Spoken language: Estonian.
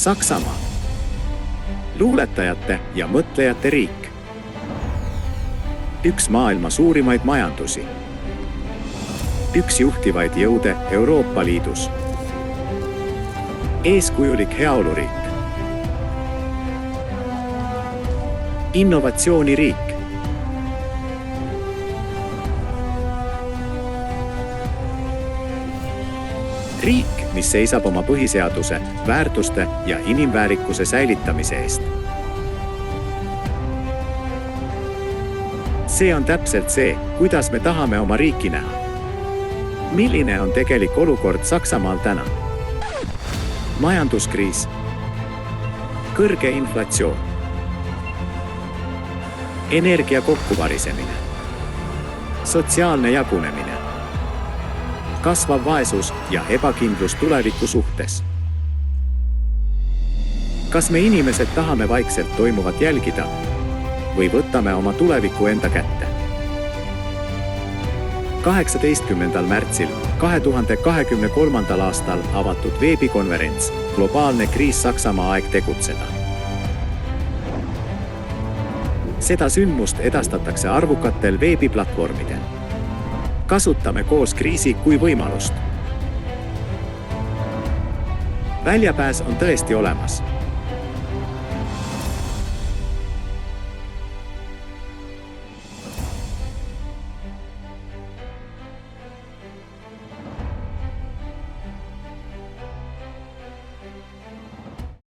Saksamaa. Luuletajate ja mõtlejate riik. Üks maailma suurimaid majandusi. Üks juhtivaid jõude Euroopa Liidus. Eeskujulik heaoluriik. Innovatsiooniriik. Riik, mis seisab oma põhiseaduse, väärtuste ja inimväärikuse säilitamise eest. See on täpselt see, kuidas me tahame oma riiki näha. Milline on tegelik olukord Saksamaal täna? Majanduskriis. Kõrge inflatsioon. Energia kokkuvarisemine. Sotsiaalne jagunemine. Kasvav vaesus ja ebakindlus tuleviku suhtes. Kas me inimesed tahame vaikselt toimuvat jälgida või võtame oma tuleviku enda kätte? 18. märtsil 2023. aastal avatud veebikonverents Globaalne kriis Saksamaa aeg tegutseda. Seda sündmust edastatakse arvukatel veebiplatvormidel. Kasutame koos kriisi kui võimalust. Väljapääs on tõesti olemas.